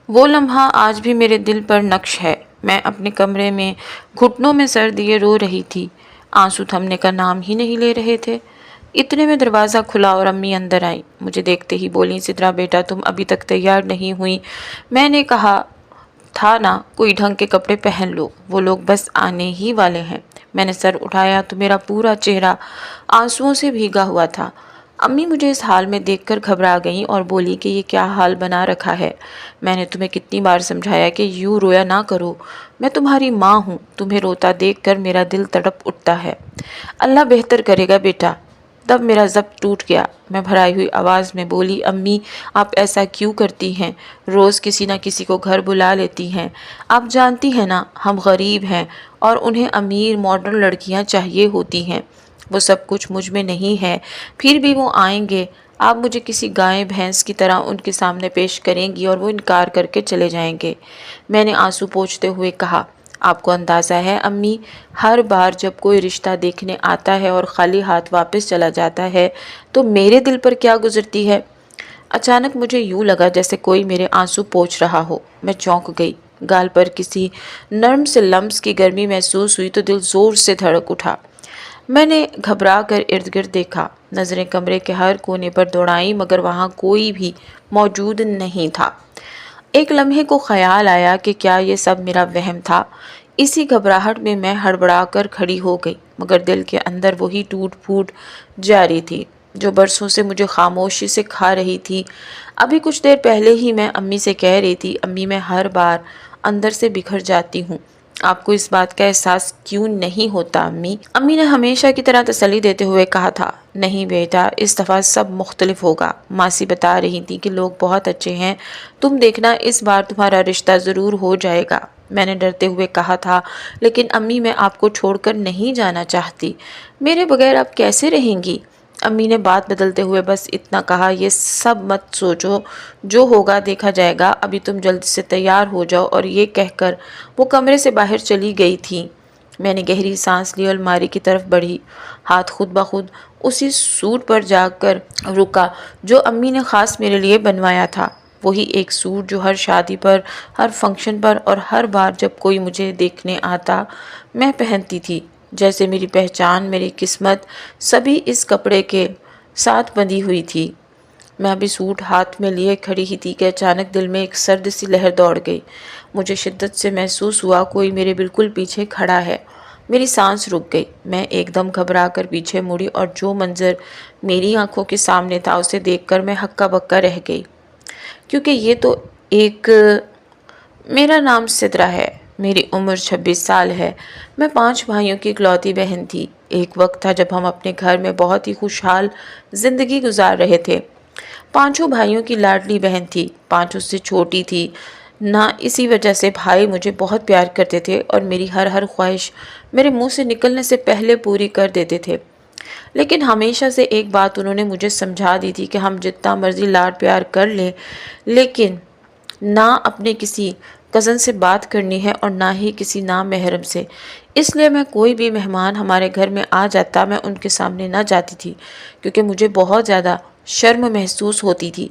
وہ لمحہ آج بھی میرے دل پر نقش ہے۔ میں اپنے کمرے میں گھٹنوں میں سر دیے رو رہی تھی۔ آنسو تھمنے کا نام ہی نہیں لے رہے تھے۔ اتنے میں دروازہ کھلا اور امی اندر آئیں۔ مجھے دیکھتے ہی بولیں، سدرا بیٹا تم ابھی تک تیار نہیں ہوئی؟ میں نے کہا تھا نا کوئی ڈھنگ کے کپڑے پہن لو، وہ لوگ بس آنے ہی والے ہیں۔ میں نے سر اٹھایا تو میرا پورا چہرہ آنسوؤں سے بھیگا ہوا تھا۔ امی مجھے اس حال میں دیکھ کر گھبرا گئیں اور بولی کہ یہ کیا حال بنا رکھا ہے؟ میں نے تمہیں کتنی بار سمجھایا کہ یوں رویا نہ کرو، میں تمہاری ماں ہوں، تمہیں روتا دیکھ کر میرا دل تڑپ اٹھتا ہے۔ اللہ بہتر کرے گا بیٹا۔ تب میرا ضبط ٹوٹ گیا۔ میں بھرائی ہوئی آواز میں بولی، امی آپ ایسا کیوں کرتی ہیں؟ روز کسی نہ کسی کو گھر بلا لیتی ہیں، آپ جانتی ہیں نا ہم غریب ہیں اور انہیں امیر ماڈرن لڑکیاں چاہیے ہوتی ہیں، وہ سب کچھ مجھ میں نہیں ہے، پھر بھی وہ آئیں گے، آپ مجھے کسی گائے بھینس کی طرح ان کے سامنے پیش کریں گی اور وہ انکار کر کے چلے جائیں گے۔ میں نے آنسو پوچھتے ہوئے کہا، آپ کو اندازہ ہے امی، ہر بار جب کوئی رشتہ دیکھنے آتا ہے اور خالی ہاتھ واپس چلا جاتا ہے تو میرے دل پر کیا گزرتی ہے؟ اچانک مجھے یوں لگا جیسے کوئی میرے آنسو پوچھ رہا ہو۔ میں چونک گئی۔ گال پر کسی نرم سے لمس کی گرمی محسوس ہوئی تو دل زور سے دھڑک اٹھا۔ میں نے گھبرا کر ارد گرد دیکھا، نظریں کمرے کے ہر کونے پر دوڑائیں مگر وہاں کوئی بھی موجود نہیں تھا۔ ایک لمحے کو خیال آیا کہ کیا یہ سب میرا وہم تھا؟ اسی گھبراہٹ میں میں ہڑبڑا کر کھڑی ہو گئی، مگر دل کے اندر وہی ٹوٹ پھوٹ جاری تھی جو برسوں سے مجھے خاموشی سے کھا رہی تھی۔ ابھی کچھ دیر پہلے ہی میں امی سے کہہ رہی تھی، امی میں ہر بار اندر سے بکھر جاتی ہوں، آپ کو اس بات کا احساس کیوں نہیں ہوتا امی؟ امی نے ہمیشہ کی طرح تسلی دیتے ہوئے کہا تھا، نہیں بیٹا اس دفعہ سب مختلف ہوگا، ماسی بتا رہی تھی کہ لوگ بہت اچھے ہیں، تم دیکھنا اس بار تمہارا رشتہ ضرور ہو جائے گا۔ میں نے ڈرتے ہوئے کہا تھا، لیکن امی میں آپ کو چھوڑ کر نہیں جانا چاہتی، میرے بغیر آپ کیسے رہیں گی؟ امی نے بات بدلتے ہوئے بس اتنا کہا، یہ سب مت سوچو، جو ہوگا دیکھا جائے گا، ابھی تم جلد سے تیار ہو جاؤ، اور یہ کہہ کر وہ کمرے سے باہر چلی گئی تھی۔ میں نے گہری سانس لی اور الماری کی طرف بڑھی۔ ہاتھ خود بخود اسی سوٹ پر جا کر رکا جو امی نے خاص میرے لیے بنوایا تھا، وہی ایک سوٹ جو ہر شادی پر، ہر فنکشن پر اور ہر بار جب کوئی مجھے دیکھنے آتا میں پہنتی تھی، جیسے میری پہچان، میری قسمت سبھی اس کپڑے کے ساتھ بندھی ہوئی تھی۔ میں ابھی سوٹ ہاتھ میں لیے کھڑی ہی تھی کہ اچانک دل میں ایک سرد سی لہر دوڑ گئی۔ مجھے شدت سے محسوس ہوا کوئی میرے بالکل پیچھے کھڑا ہے۔ میری سانس رک گئی۔ میں ایک دم گھبرا کر پیچھے مڑی اور جو منظر میری آنکھوں کے سامنے تھا اسے دیکھ کر میں ہکا بکا رہ گئی، کیونکہ یہ تو ایک میرا نام سدرا ہے، میری عمر 26 سال ہے، میں 5 بھائیوں کی اکلوتی بہن تھی۔ ایک وقت تھا جب ہم اپنے گھر میں بہت ہی خوشحال زندگی گزار رہے تھے۔ 5 بھائیوں کی لاڈلی بہن تھی، 5 سے چھوٹی تھی نہ، اسی وجہ سے بھائی مجھے بہت پیار کرتے تھے اور میری ہر خواہش میرے منہ سے نکلنے سے پہلے پوری کر دیتے تھے۔ لیکن ہمیشہ سے ایک بات انہوں نے مجھے سمجھا دی تھی کہ ہم جتنا مرضی لاڈ پیار کر لیں، لیکن نہ اپنے کسی کزن سے بات کرنی ہے اور نہ ہی کسی نامحرم سے۔ اس لیے میں کوئی بھی مہمان ہمارے گھر میں آ جاتا میں ان کے سامنے نہ جاتی تھی، کیونکہ مجھے بہت زیادہ شرم محسوس ہوتی تھی۔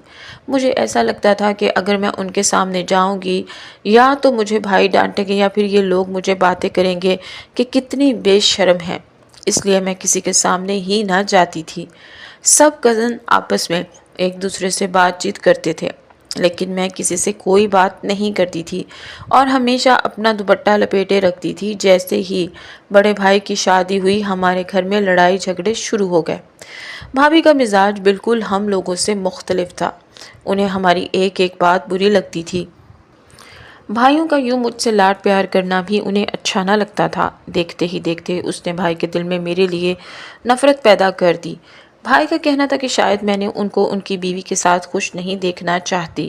مجھے ایسا لگتا تھا کہ اگر میں ان کے سامنے جاؤں گی یا تو مجھے بھائی ڈانٹیں گے یا پھر یہ لوگ مجھے باتیں کریں گے کہ کتنی بے شرم ہے، اس لیے میں کسی کے سامنے ہی نہ جاتی تھی۔ سب کزن آپس میں ایک دوسرے سے بات چیت کرتے تھے، لیکن میں کسی سے کوئی بات نہیں کرتی تھی اور ہمیشہ اپنا دوپٹہ لپیٹے رکھتی تھی۔ جیسے ہی بڑے بھائی کی شادی ہوئی ہمارے گھر میں لڑائی جھگڑے شروع ہو گئے۔ بھابھی کا مزاج بالکل ہم لوگوں سے مختلف تھا، انہیں ہماری ایک ایک بات بری لگتی تھی۔ بھائیوں کا یوں مجھ سے لاڈ پیار کرنا بھی انہیں اچھا نہ لگتا تھا۔ دیکھتے ہی دیکھتے اس نے بھائی کے دل میں میرے لیے نفرت پیدا کر دی۔ بھائی کا کہنا تھا کہ شاید میں نے ان کو ان کی بیوی کے ساتھ خوش نہیں دیکھنا چاہتی،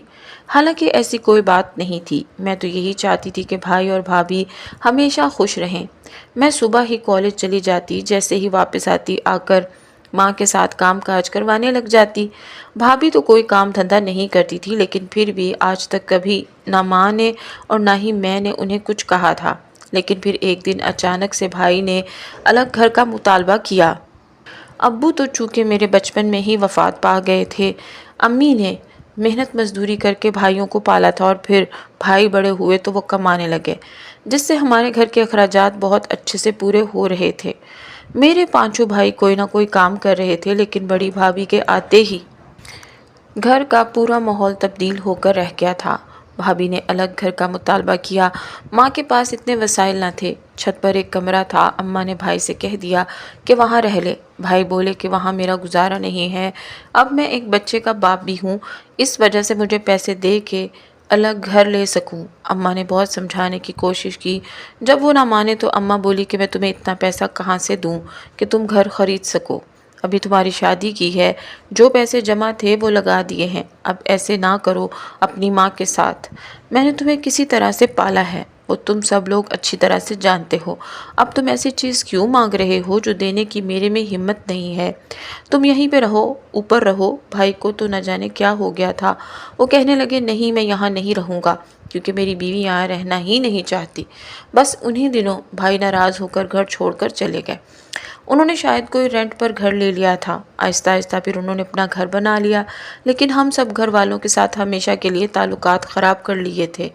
حالانکہ ایسی کوئی بات نہیں تھی۔ میں تو یہی چاہتی تھی کہ بھائی اور بھابھی ہمیشہ خوش رہیں۔ میں صبح ہی کالج چلی جاتی، جیسے ہی واپس آتی آ کر ماں کے ساتھ کام کاج کروانے لگ جاتی۔ بھابھی تو کوئی کام دھندہ نہیں کرتی تھی، لیکن پھر بھی آج تک کبھی نہ ماں نے اور نہ ہی میں نے انہیں کچھ کہا تھا۔ لیکن پھر ایک دن اچانک سے بھائی نے الگ گھر کا مطالبہ کیا۔ ابو تو چونکہ میرے بچپن میں ہی وفات پا گئے تھے، امی نے محنت مزدوری کر کے بھائیوں کو پالا تھا اور پھر بھائی بڑے ہوئے تو وہ کمانے لگے، جس سے ہمارے گھر کے اخراجات بہت اچھے سے پورے ہو رہے تھے۔ میرے پانچوں بھائی کوئی نہ کوئی کام کر رہے تھے، لیکن بڑی بھابھی کے آتے ہی گھر کا پورا ماحول تبدیل ہو کر رہ گیا تھا۔ بھابھی نے الگ گھر کا مطالبہ کیا۔ ماں کے پاس اتنے وسائل نہ تھے۔ چھت پر ایک کمرہ تھا، اماں نے بھائی سے کہہ دیا کہ وہاں رہ لے۔ بھائی بولے کہ وہاں میرا گزارا نہیں ہے، اب میں ایک بچے کا باپ بھی ہوں، اس وجہ سے مجھے پیسے دے کے الگ گھر لے سکوں۔ اماں نے بہت سمجھانے کی کوشش کی۔ جب وہ نہ مانے تو اماں بولی کہ میں تمہیں اتنا پیسہ کہاں سے دوں کہ تم گھر خرید سکو؟ ابھی تمہاری شادی کی ہے، جو پیسے جمع تھے وہ لگا دیے ہیں، اب ایسے نہ کرو اپنی ماں کے ساتھ۔ میں نے تمہیں کسی طرح سے پالا ہے، وہ تم سب لوگ اچھی طرح سے جانتے ہو، اب تم ایسی چیز کیوں مانگ رہے ہو جو دینے کی میرے میں ہمت نہیں ہے؟ تم یہیں پہ رہو، اوپر رہو۔ بھائی کو تو نہ جانے کیا ہو گیا تھا، وہ کہنے لگے نہیں میں یہاں نہیں رہوں گا، کیونکہ میری بیوی یہاں رہنا ہی نہیں چاہتی۔ بس انہی دنوں بھائی ناراض ہو کر گھر چھوڑ کر چلے گئے۔ انہوں نے شاید کوئی رینٹ پر گھر لے لیا تھا۔ آہستہ آہستہ پھر انہوں نے اپنا گھر بنا لیا، لیکن ہم سب گھر والوں کے ساتھ ہمیشہ کے لیے تعلقات خراب کر لیے تھے۔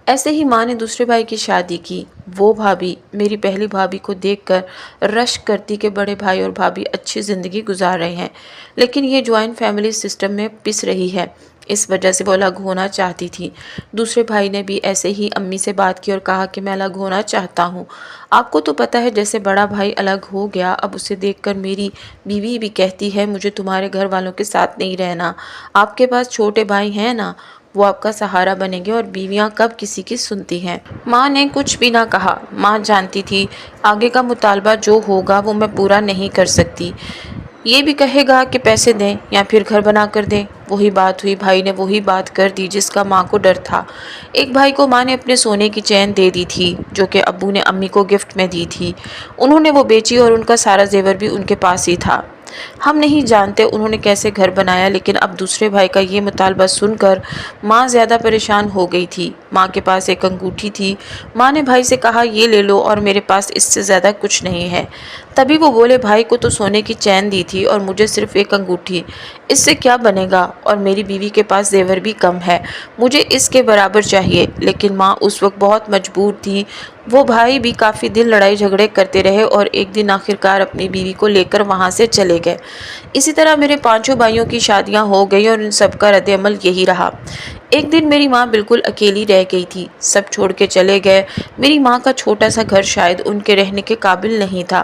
ایسے ہی ماں نے دوسرے بھائی کی شادی کی۔ وہ بھابھی میری پہلی بھابھی کو دیکھ کر رشک کرتی کہ بڑے بھائی اور بھابھی اچھی زندگی گزار رہے ہیں، لیکن یہ جوائنٹ فیملی سسٹم میں پس رہی ہے، اس وجہ سے وہ الگ ہونا چاہتی تھی۔ دوسرے بھائی نے بھی ایسے ہی امی سے بات کی اور کہا کہ میں الگ ہونا چاہتا ہوں۔ آپ کو تو پتہ ہے جیسے بڑا بھائی الگ ہو گیا، اب اسے دیکھ کر میری بیوی بھی کہتی ہے مجھے تمہارے گھر والوں کے ساتھ نہیں رہنا، آپ کے پاس چھوٹے بھائی ہیں نا، وہ آپ کا سہارا بنیں گے، اور بیویاں کب کسی کی سنتی ہیں۔ ماں نے کچھ بھی نہ کہا۔ ماں جانتی تھی آگے کا مطالبہ جو ہوگا وہ میں پورا نہیں کر سکتی، یہ بھی کہے گا کہ پیسے دیں یا پھر گھر بنا کر دیں۔ وہی بات ہوئی، بھائی نے وہی بات کر دی جس کا ماں کو ڈر تھا۔ ایک بھائی کو ماں نے اپنے سونے کی چین دے دی تھی جو کہ ابو نے امی کو گفٹ میں دی تھی، انہوں نے وہ بیچی اور ان کا سارا زیور بھی ان کے پاس ہی تھا۔ ہم نہیں جانتے انہوں نے کیسے گھر بنایا، لیکن اب دوسرے بھائی کا یہ مطالبہ سن کر ماں زیادہ پریشان ہو گئی تھی۔ ماں کے پاس ایک انگوٹھی تھی، ماں نے بھائی سے کہا یہ لے لو، اور میرے پاس اس سے زیادہ کچھ نہیں ہے۔ تبھی وہ بولے بھائی کو تو سونے کی چین دی تھی اور مجھے صرف ایک انگوٹھی، اس سے کیا بنے گا، اور میری بیوی کے پاس زیور بھی کم ہے، مجھے اس کے برابر چاہیے۔ لیکن ماں اس وقت بہت مجبور تھی۔ وہ بھائی بھی کافی دن لڑائی جھگڑے کرتے رہے اور ایک دن آخرکار اپنی بیوی کو لے کر وہاں سے چلے گئے۔ اسی طرح میرے پانچوں بھائیوں کی شادیاں ہو گئی اور ان سب کا رد عمل یہی رہا۔ ایک دن میری ماں بالکل اکیلی رہ گئی تھی، سب چھوڑ کے چلے گئے۔ میری ماں کا چھوٹا سا گھر شاید ان کے رہنے کے قابل نہیں تھا،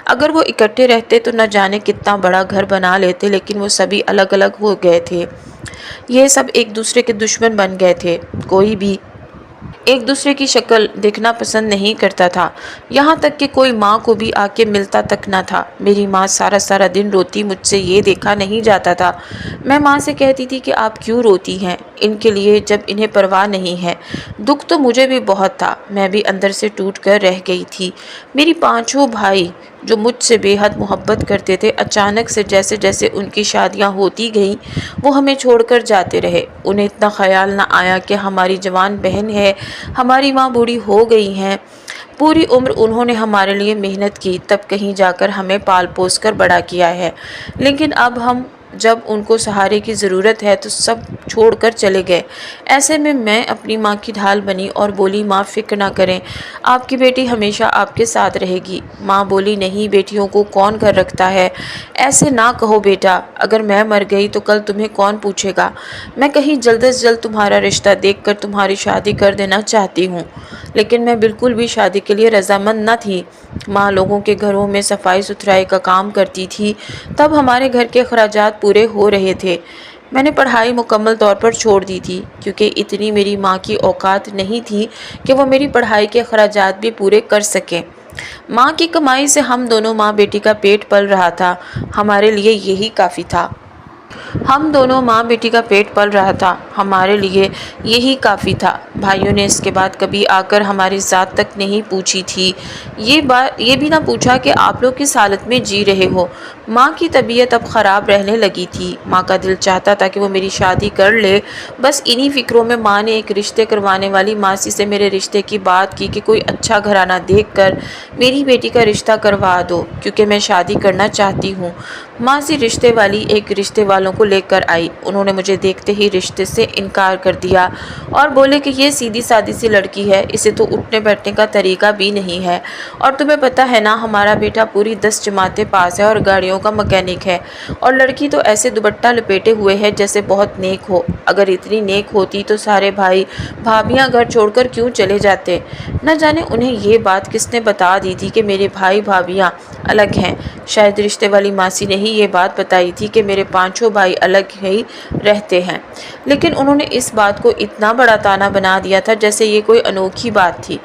اگر وہ اکٹھے رہتے تو نہ جانے کتنا بڑا گھر بنا لیتے، لیکن وہ سبھی الگ الگ ہو گئے تھے۔ یہ سب ایک دوسرے کے دشمن بن گئے تھے، کوئی بھی ایک دوسرے کی شکل دیکھنا پسند نہیں کرتا تھا، یہاں تک کہ کوئی ماں کو بھی آ کے ملتا تک نہ تھا۔ میری ماں سارا سارا دن روتی، مجھ سے یہ دیکھا نہیں جاتا تھا۔ میں ماں سے کہتی تھی کہ آپ کیوں روتی ہیں ان کے لیے جب انہیں پرواہ نہیں ہے؟ دکھ تو مجھے بھی بہت تھا، میں بھی اندر سے ٹوٹ کر رہ گئی تھی۔ میری پانچوں بھائی جو مجھ سے بے حد محبت کرتے تھے، اچانک سے جیسے جیسے ان کی شادیاں ہوتی گئیں وہ ہمیں چھوڑ کر جاتے رہے۔ انہیں اتنا خیال نہ آیا کہ ہماری جوان بہن ہے، ہماری ماں بوڑھی ہو گئی ہیں، پوری عمر انہوں نے ہمارے لیے محنت کی، تب کہیں جا کر ہمیں پال پوس کر بڑا کیا ہے، لیکن اب ہم جب ان کو سہارے کی ضرورت ہے تو سب چھوڑ کر چلے گئے۔ ایسے میں اپنی ماں کی ڈھال بنی اور بولی ماں فکر نہ کریں، آپ کی بیٹی ہمیشہ آپ کے ساتھ رہے گی۔ ماں بولی نہیں، بیٹیوں کو کون گھر رکھتا ہے، ایسے نہ کہو بیٹا، اگر میں مر گئی تو کل تمہیں کون پوچھے گا؟ میں کہیں جلد از جلد تمہارا رشتہ دیکھ کر تمہاری شادی کر دینا چاہتی ہوں، لیکن میں بالکل بھی شادی کے لیے رضامند نہ تھی۔ ماں لوگوں کے گھروں میں صفائی ستھرائی کا کام کرتی تھی، تب ہمارے گھر کے اخراجات پورے ہو رہے تھے۔ میں نے پڑھائی مکمل طور پر چھوڑ دی تھی، کیونکہ اتنی میری ماں کی اوقات نہیں تھی کہ وہ میری پڑھائی کے اخراجات بھی پورے کر سکیں۔ ماں کی کمائی سے ہم دونوں ماں بیٹی کا پیٹ پل رہا تھا، ہمارے لیے یہی کافی تھا۔ ہم دونوں ماں بیٹی کا پیٹ پل رہا تھا، ہمارے لیے یہی کافی تھا۔ بھائیوں نے اس کے بعد کبھی آ کر ہماری ذات تک نہیں پوچھی تھی، یہ بھی نہ پوچھا کہ آپ لوگ کس حالت میں جی رہے ہو۔ ماں کی طبیعت اب خراب رہنے لگی تھی۔ ماں کا دل چاہتا تھا کہ وہ میری شادی کر لے۔ بس انہی فکروں میں ماں نے ایک رشتے کروانے والی ماسی سے میرے رشتے کی بات کی کہ کوئی اچھا گھرانہ دیکھ کر میری بیٹی کا رشتہ کروا دو، کیونکہ میں شادی کرنا چاہتی ہوں۔ ماسی رشتے والی ایک رشتے والوں کو لے کر آئی۔ انہوں نے مجھے دیکھتے ہی رشتے سے انکار کر دیا اور بولے کہ یہ سیدھی سادی سی لڑکی ہے، اسے تو اٹھنے بیٹھنے کا طریقہ بھی نہیں ہے، اور تمہیں پتہ ہے نا ہمارا بیٹا پوری 10 جماعتیں پاس ہے اور گاڑیوں کا مکینک ہے، اور لڑکی تو ایسے دوپٹہ لپیٹے ہوئے ہے جیسے بہت نیک ہو۔ اگر اتنی نیک ہوتی تو سارے بھائی بھابیاں گھر چھوڑ کر کیوں چلے جاتے؟ نہ جانے انہیں یہ بات کس نے بتا دی تھی کہ میرے بھائی بھابیاں الگ ہیں۔ شاید رشتے والی ماسی نے ہی یہ بات بتائی تھی کہ میرے 5 بھائی الگ ہی رہتے ہیں، لیکن انہوں نے اس بات کو اتنا بڑا تانا بنا دیا تھا جیسے یہ کوئی انوکھی بات تھی۔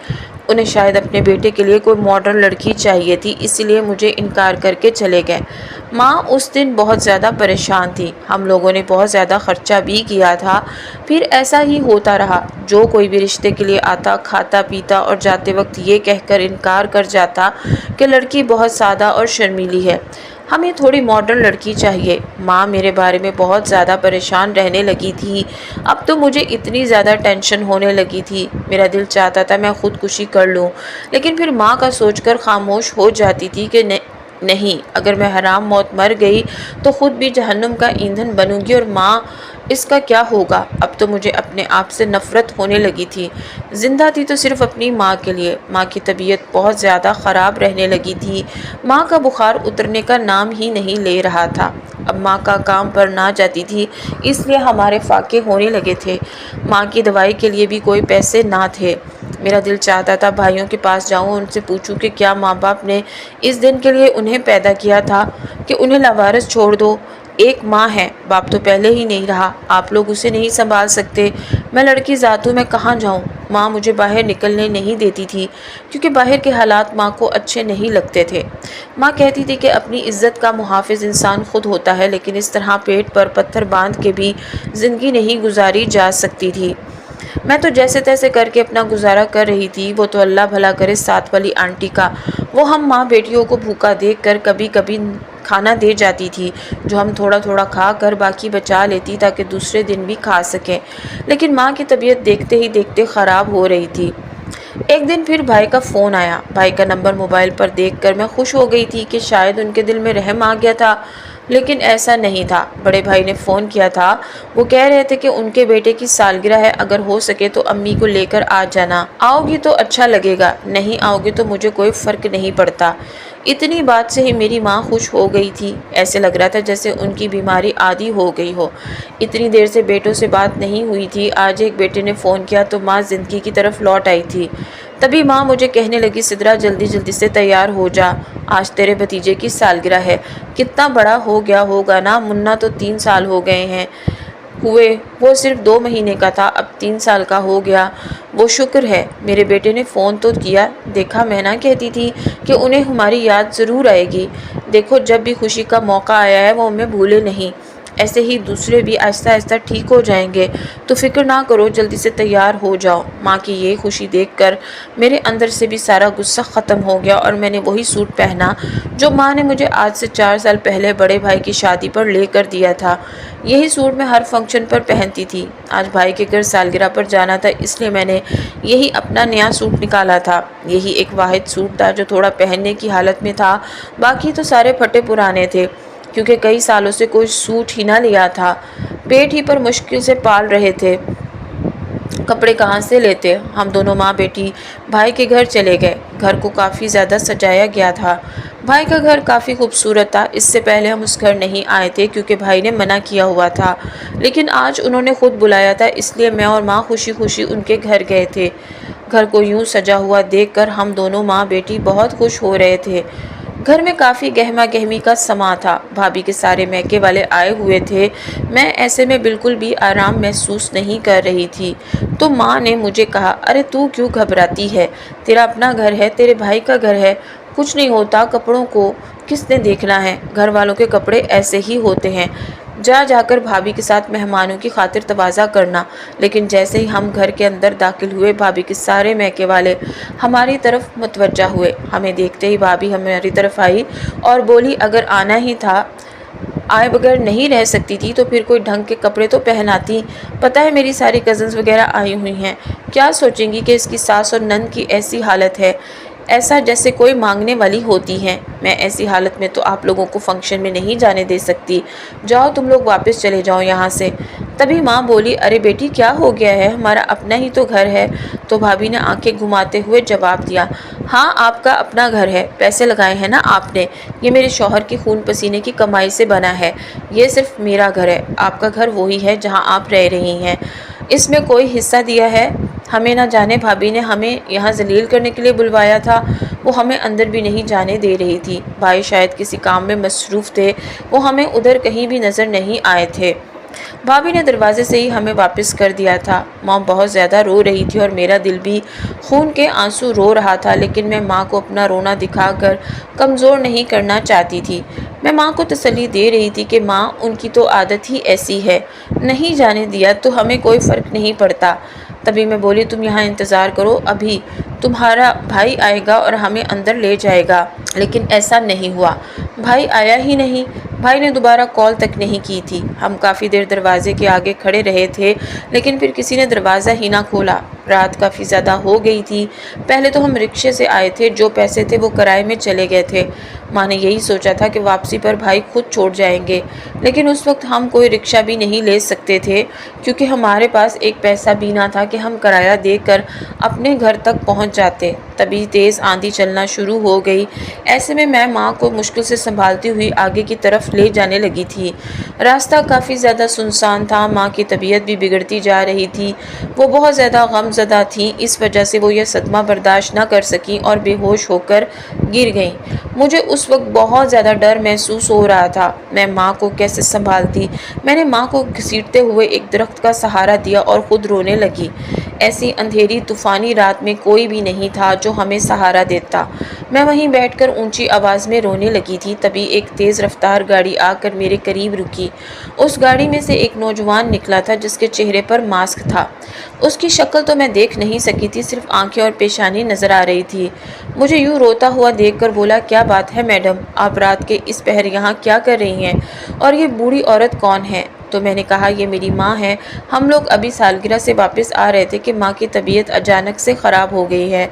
انہیں شاید اپنے بیٹے کے لیے کوئی ماڈرن لڑکی چاہیے تھی، اسی لیے مجھے انکار کر کے چلے گئے۔ ماں اس دن بہت زیادہ پریشان تھی۔ ہم لوگوں نے بہت زیادہ خرچہ بھی کیا تھا۔ پھر ایسا ہی ہوتا رہا، جو کوئی بھی رشتے کے لیے آتا کھاتا پیتا اور جاتے وقت یہ کہہ کر انکار کر جاتا کہ لڑکی بہت سادہ اور شرمیلی ہے، ہمیں تھوڑی ماڈرن لڑکی چاہیے۔ ماں میرے بارے میں بہت زیادہ پریشان رہنے لگی تھی۔ اب تو مجھے اتنی زیادہ ٹینشن ہونے لگی تھی، میرا دل چاہتا تھا میں خودکشی کر لوں، لیکن پھر ماں کا سوچ کر خاموش ہو جاتی تھی کہ نہیں، اگر میں حرام موت مر گئی تو خود بھی جہنم کا ایندھن بنوں گی، اور ماں اس کا کیا ہوگا؟ اب تو مجھے اپنے آپ سے نفرت ہونے لگی تھی۔ زندہ تھی تو صرف اپنی ماں کے لیے۔ ماں کی طبیعت بہت زیادہ خراب رہنے لگی تھی۔ ماں کا بخار اترنے کا نام ہی نہیں لے رہا تھا۔ اب ماں کا کام پر نہ جاتی تھی، اس لیے ہمارے فاقے ہونے لگے تھے۔ ماں کی دوائی کے لیے بھی کوئی پیسے نہ تھے۔ میرا دل چاہتا تھا بھائیوں کے پاس جاؤں، ان سے پوچھوں کہ کیا ماں باپ نے اس دن کے لیے انہیں پیدا کیا تھا کہ انہیں لاوارث چھوڑ دو؟ ایک ماں ہے، باپ تو پہلے ہی نہیں رہا، آپ لوگ اسے نہیں سنبھال سکتے؟ میں لڑکی ذات ہوں، میں کہاں جاؤں؟ ماں مجھے باہر نکلنے نہیں دیتی تھی، کیونکہ باہر کے حالات ماں کو اچھے نہیں لگتے تھے۔ ماں کہتی تھی کہ اپنی عزت کا محافظ انسان خود ہوتا ہے، لیکن اس طرح پیٹ پر پتھر باندھ کے بھی زندگی نہیں گزاری جا سکتی تھی۔ میں تو جیسے تیسے کر کے اپنا گزارا کر رہی تھی، وہ تو اللہ بھلا کرے ساتھ والی آنٹی کا، وہ ہم ماں بیٹیوں کو بھوکا دیکھ کر کبھی کبھی کھانا دے جاتی تھی، جو ہم تھوڑا تھوڑا کھا کر باقی بچا لیتی تاکہ دوسرے دن بھی کھا سکیں، لیکن ماں کی طبیعت دیکھتے ہی دیکھتے خراب ہو رہی تھی۔ ایک دن پھر بھائی کا فون آیا۔ بھائی کا نمبر موبائل پر دیکھ کر میں خوش ہو گئی تھی کہ شاید ان کے دل میں رحم آ گیا تھا، لیکن ایسا نہیں تھا۔ بڑے بھائی نے فون کیا تھا، وہ کہہ رہے تھے کہ ان کے بیٹے کی سالگرہ ہے، اگر ہو سکے تو امی کو لے کر آ جانا، آؤ گی تو اچھا لگے گا، نہیں آؤ گی تو مجھے کوئی فرق نہیں پڑتا۔ اتنی بات سے ہی میری ماں خوش ہو گئی تھی، ایسے لگ رہا تھا جیسے ان کی بیماری عادی ہو گئی ہو۔ اتنی دیر سے بیٹوں سے بات نہیں ہوئی تھی، آج ایک بیٹے نے فون کیا تو ماں زندگی کی طرف لوٹ آئی تھی۔ تبھی ماں مجھے کہنے لگی، سدرا جلدی جلدی سے تیار ہو جا، آج تیرے بھتیجے کی سالگرہ ہے، کتنا بڑا ہو گیا ہوگا نا، منا تو 3 سال ہو گئے ہیں ہوئے، وہ صرف 2 مہینے کا تھا، اب 3 سال کا ہو گیا، وہ شکر ہے۔ میرے بیٹے نے فون تو کیا، دیکھا میں نہ کہتی تھی کہ انہیں ہماری یاد ضرور آئے گی، دیکھو جب بھی خوشی کا موقع آیا ہے وہ ہمیں بھولے نہیں، ایسے ہی دوسرے بھی آہستہ آہستہ ٹھیک ہو جائیں گے، تو فکر نہ کرو، جلدی سے تیار ہو جاؤ۔ ماں کی یہ خوشی دیکھ کر میرے اندر سے بھی سارا غصہ ختم ہو گیا، اور میں نے وہی سوٹ پہنا جو ماں نے مجھے آج سے 4 سال پہلے بڑے بھائی کی شادی پر لے کر دیا تھا۔ یہی سوٹ میں ہر فنکشن پر پہنتی تھی۔ آج بھائی کے گھر سالگرہ پر جانا تھا، اس لیے میں نے یہی اپنا نیا سوٹ نکالا تھا۔ یہی ایک واحد سوٹ تھا جو تھوڑا پہننے کی حالت میں تھا، باقی تو سارے پھٹے پرانے تھے، کیونکہ کئی سالوں سے کوئی سوٹ ہی نہ لیا تھا، پیٹ ہی پر مشکل سے پال رہے تھے، کپڑے کہاں سے لیتے؟ ہم دونوں ماں بیٹی بھائی کے گھر چلے گئے۔ گھر کو کافی زیادہ سجایا گیا تھا۔ بھائی کا گھر کافی خوبصورت تھا، اس سے پہلے ہم اس گھر نہیں آئے تھے کیونکہ بھائی نے منع کیا ہوا تھا، لیکن آج انہوں نے خود بلایا تھا، اس لیے میں اور ماں خوشی خوشی ان کے گھر گئے تھے۔ گھر کو یوں سجا ہوا دیکھ کر ہم دونوں ماں بیٹی بہت خوش ہو رہے تھے۔ گھر میں کافی گہما گہمی کا سما تھا، بھابھی کے سارے میکے والے آئے ہوئے تھے، میں ایسے میں بالکل بھی آرام محسوس نہیں کر رہی تھی۔ تو ماں نے مجھے کہا، ارے تو کیوں گھبراتی ہے، تیرا اپنا گھر ہے، تیرے بھائی کا گھر ہے، کچھ نہیں ہوتا، کپڑوں کو کس نے دیکھنا ہے، گھر والوں کے کپڑے ایسے ہی ہوتے ہیں، جا جا کر بھابھی کے ساتھ مہمانوں کی خاطر تواضع کرنا۔ لیکن جیسے ہی ہم گھر کے اندر داخل ہوئے بھابھی کے سارے میکے والے ہماری طرف متوجہ ہوئے۔ ہمیں دیکھتے ہی بھابھی ہماری طرف آئی اور بولی اگر آنا ہی تھا، آئے بغیر نہیں رہ سکتی تھی تو پھر کوئی ڈھنگ کے کپڑے تو پہناتی۔ پتہ ہے میری ساری کزنز وغیرہ آئی ہوئی ہیں، کیا سوچیں گی کہ اس کی ساس اور نند کی ایسی حالت ہے، ایسا جیسے کوئی مانگنے والی ہوتی ہیں۔ میں ایسی حالت میں تو آپ لوگوں کو فنکشن میں نہیں جانے دے سکتی، جاؤ تم لوگ واپس چلے جاؤ یہاں سے۔ تبھی ماں بولی ارے بیٹی کیا ہو گیا ہے، ہمارا اپنا ہی تو گھر ہے۔ تو بھابھی نے آنکھیں گھماتے ہوئے جواب دیا، ہاں آپ کا اپنا گھر ہے، پیسے لگائے ہیں نا آپ نے، یہ میرے شوہر کی خون پسینے کی کمائی سے بنا ہے، یہ صرف میرا گھر ہے، آپ کا گھر وہی ہے جہاں آپ رہ رہی ہیں، اس میں کوئی حصہ دیا ہے؟ ہمیں نہ جانے بھابھی نے ہمیں یہاں ذلیل کرنے کے لیے بلوایا تھا، وہ ہمیں اندر بھی نہیں جانے دے رہی تھی۔ بھائی شاید کسی کام میں مصروف تھے، وہ ہمیں ادھر کہیں بھی نظر نہیں آئے تھے۔ بھابھی نے دروازے سے ہی ہمیں واپس کر دیا تھا۔ ماں بہت زیادہ رو رہی تھی اور میرا دل بھی خون کے آنسو رو رہا تھا، لیکن میں ماں کو اپنا رونا دکھا کر کمزور نہیں کرنا چاہتی تھی۔ میں ماں کو تسلی دے رہی تھی کہ ماں ان کی تو عادت ہی ایسی ہے، نہیں جانے دیا تو ہمیں کوئی فرق نہیں پڑتا۔ تبھی میں بولی تم یہاں انتظار کرو، ابھی تمہارا بھائی آئے گا اور ہمیں اندر لے جائے گا۔ لیکن ایسا نہیں ہوا، بھائی آیا ہی نہیں، بھائی نے دوبارہ کال تک نہیں کی تھی۔ ہم کافی دیر دروازے کے آگے کھڑے رہے تھے، لیکن پھر کسی نے دروازہ ہی نہ کھولا۔ رات کافی زیادہ ہو گئی تھی۔ پہلے تو ہم رکشے سے آئے تھے، جو پیسے تھے وہ کرائے میں چلے گئے تھے۔ ماں نے یہی سوچا تھا کہ واپسی پر بھائی خود چھوڑ جائیں گے، لیکن اس وقت ہم کوئی رکشہ بھی نہیں لے سکتے تھے، کیونکہ ہمارے پاس ایک پیسہ بھی نہ تھا کہ ہم کرایہ دے کر اپنے گھر تک پہنچ جاتے۔ تبھی تیز آندھی چلنا شروع ہو گئی۔ ایسے میں ماں کو مشکل سے سنبھالتی ہوئی آگے کی طرف لے جانے لگی تھی۔ راستہ کافی زیادہ سنسان تھا، ماں کی طبیعت بھی بگڑتی جا رہی تھی، وہ بہت زیادہ غم زدہ تھیں، اس وجہ سے وہ یہ صدمہ برداشت نہ کر سکیں اور بے ہوش ہو کر گر گئیں۔ مجھے اس وقت بہت زیادہ ڈر محسوس ہو رہا تھا، میں ماں کو کیسے سنبھالتی۔ میں نے ماں کو گھسیٹتے ہوئے ایک درخت کا سہارا دیا اور خود رونے لگی۔ ایسی اندھیری طوفانی رات میں کوئی بھی نہیں تھا جو ہمیں سہارا دیتا۔ میں وہیں بیٹھ کر اونچی آواز میں رونے لگی تھی، تبھی ایک تیز رفتار گاڑی آ کر میرے قریب رکی۔ اس گاڑی میں سے ایک نوجوان نکلا تھا جس کے چہرے پر ماسک تھا۔ اس کی شکل تو میں دیکھ نہیں سکی تھی، صرف آنکھیں اور پیشانی نظر آ رہی تھی۔ مجھے یوں روتا ہوا دیکھ کر بولا کیا بات ہے میڈم، آپ رات کے اس پہر یہاں کیا کر رہی ہیں، اور یہ بوڑھی عورت کون ہے؟ تو میں نے کہا یہ میری ماں ہے، ہم لوگ ابھی سالگرہ سے واپس آ رہے تھے کہ ماں کی طبیعت اچانک سے خراب ہو گئی ہے۔